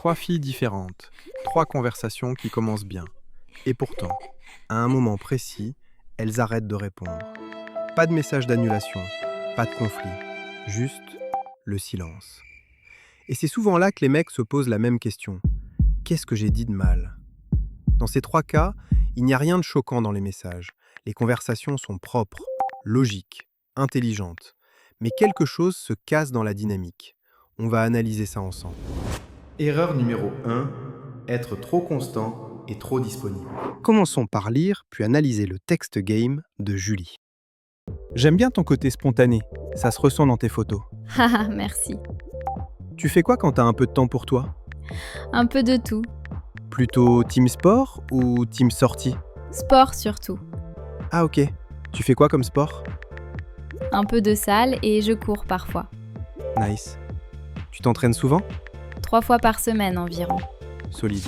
Trois filles différentes, trois conversations qui commencent bien. Et pourtant, à un moment précis, elles arrêtent de répondre. Pas de message d'annulation, pas de conflit, juste le silence. Et c'est souvent là que les mecs se posent la même question. Qu'est-ce que j'ai dit de mal ? Dans ces trois cas, il n'y a rien de choquant dans les messages. Les conversations sont propres, logiques, intelligentes. Mais quelque chose se casse dans la dynamique. On va analyser ça ensemble. Erreur numéro 1, être trop constant et trop disponible. Commençons par lire puis analyser le text game de Julie. J'aime bien ton côté spontané, ça se ressent dans tes photos. Haha, merci. Tu fais quoi quand t'as un peu de temps pour toi ? Un peu de tout. Plutôt team sport ou team sortie ? Sport surtout. Ah ok, tu fais quoi comme sport ? Un peu de salle et je cours parfois. Nice. Tu t'entraînes souvent ? 3 fois par semaine environ. Solide.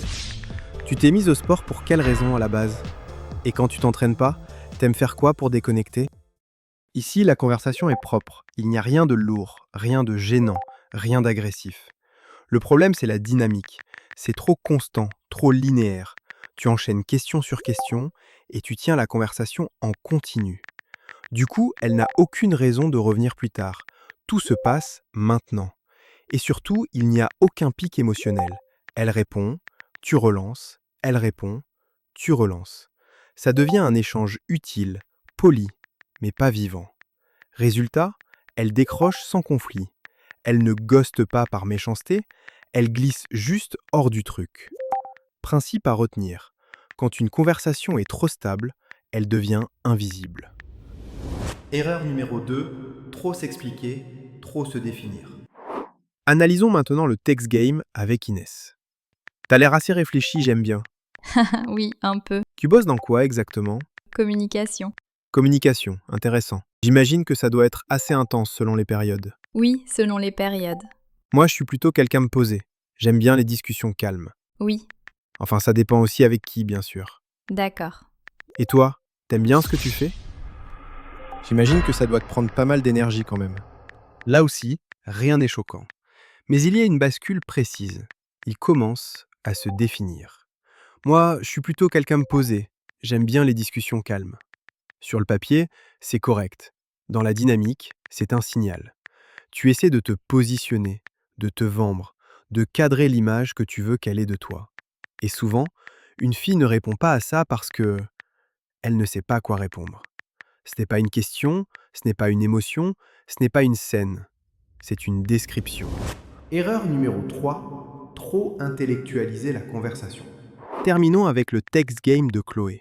Tu t'es mise au sport pour quelle raison à la base ? Et quand tu t'entraînes pas, t'aimes faire quoi pour déconnecter ? Ici, la conversation est propre. Il n'y a rien de lourd, rien de gênant, rien d'agressif. Le problème, c'est la dynamique. C'est trop constant, trop linéaire. Tu enchaînes question sur question et tu tiens la conversation en continu. Du coup, elle n'a aucune raison de revenir plus tard. Tout se passe maintenant. Et surtout, il n'y a aucun pic émotionnel. Elle répond, tu relances, elle répond, tu relances. Ça devient un échange utile, poli, mais pas vivant. Résultat, elle décroche sans conflit. Elle ne ghoste pas par méchanceté, elle glisse juste hors du truc. Principe à retenir. Quand une conversation est trop stable, elle devient invisible. Erreur numéro 2, trop s'expliquer, trop se définir. Analysons maintenant le text game avec Inès. T'as l'air assez réfléchi, j'aime bien. Oui, un peu. Tu bosses dans quoi exactement ? Communication. Communication, intéressant. J'imagine que ça doit être assez intense selon les périodes. Oui, selon les périodes. Moi, je suis plutôt quelqu'un de posé. J'aime bien les discussions calmes. Oui, Enfin, ça dépend aussi avec qui, bien sûr. d'accord. Et toi, t'aimes bien ce que tu fais ? J'imagine que ça doit te prendre pas mal d'énergie quand même. Là aussi, rien n'est choquant. Mais il y a une bascule précise. Il commence à se définir. Moi, je suis plutôt quelqu'un de posé. J'aime bien les discussions calmes. Sur le papier, c'est correct. Dans la dynamique, c'est un signal. Tu essaies de te positionner, de te vendre, de cadrer l'image que tu veux qu'elle ait de toi. Et souvent, une fille ne répond pas à ça parce que elle ne sait pas quoi répondre. Ce n'est pas une question, ce n'est pas une émotion, ce n'est pas une scène. C'est une description. Erreur numéro 3, trop intellectualiser la conversation. Terminons avec le text game de Chloé.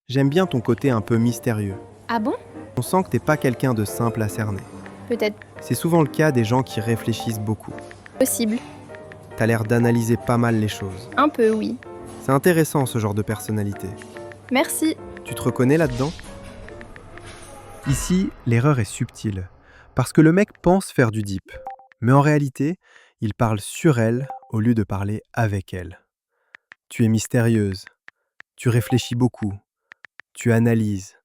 J'aime bien ton côté un peu mystérieux. Ah bon ? On sent que t'es pas quelqu'un de simple à cerner. Peut-être C'est souvent le cas des gens qui réfléchissent beaucoup. possible. T'as l'air d'analyser pas mal les choses. Un peu, oui. C'est intéressant ce genre de personnalité. Merci. Tu te reconnais là-dedans ? Ici, l'erreur est subtile. Parce que le mec pense faire du deep. Mais en réalité, il parle sur elle au lieu de parler avec elle. Tu es mystérieuse. Tu réfléchis beaucoup. Tu analyses.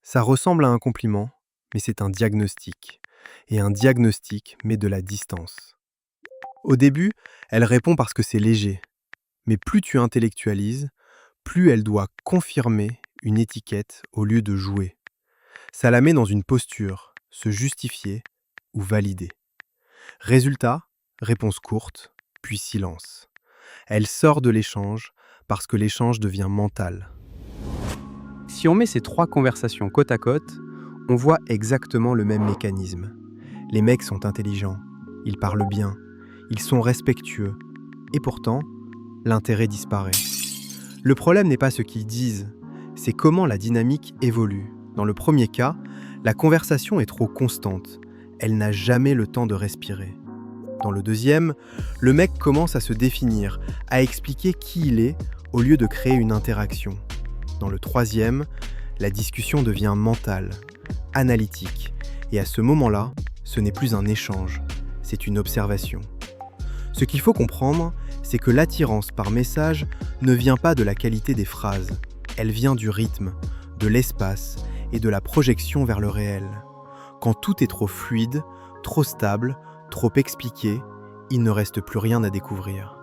Ça ressemble à un compliment, mais c'est un diagnostic. Et un diagnostic met de la distance. Au début, elle répond parce que c'est léger. Mais plus tu intellectualises, plus elle doit confirmer une étiquette au lieu de jouer. Ça la met dans une posture, se justifier ou valider. Résultat, réponse courte, puis silence. Elle sort de l'échange parce que l'échange devient mental. Si on met ces trois conversations côte à côte, on voit exactement le même mécanisme. Les mecs sont intelligents, ils parlent bien, ils sont respectueux, et pourtant, l'intérêt disparaît. Le problème n'est pas ce qu'ils disent, c'est comment la dynamique évolue. Dans le premier cas, la conversation est trop constante, elle n'a jamais le temps de respirer. Dans le deuxième, le mec commence à se définir, à expliquer qui il est au lieu de créer une interaction. Dans le troisième, la discussion devient mentale, analytique, et à ce moment-là, ce n'est plus un échange, c'est une observation. Ce qu'il faut comprendre, c'est que l'attirance par message ne vient pas de la qualité des phrases, elle vient du rythme, de l'espace et de la projection vers le réel. Quand tout est trop fluide, trop stable, trop expliqué, il ne reste plus rien à découvrir.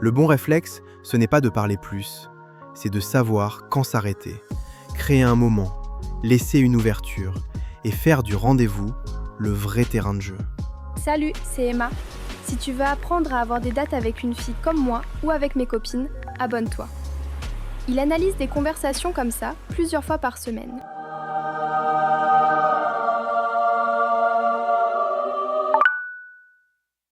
Le bon réflexe, ce n'est pas de parler plus, c'est de savoir quand s'arrêter, créer un moment, laisser une ouverture et faire du rendez-vous le vrai terrain de jeu. Salut, c'est Emma. Si tu veux apprendre à avoir des dates avec une fille comme moi ou avec mes copines, abonne-toi. Il analyse des conversations comme ça plusieurs fois par semaine.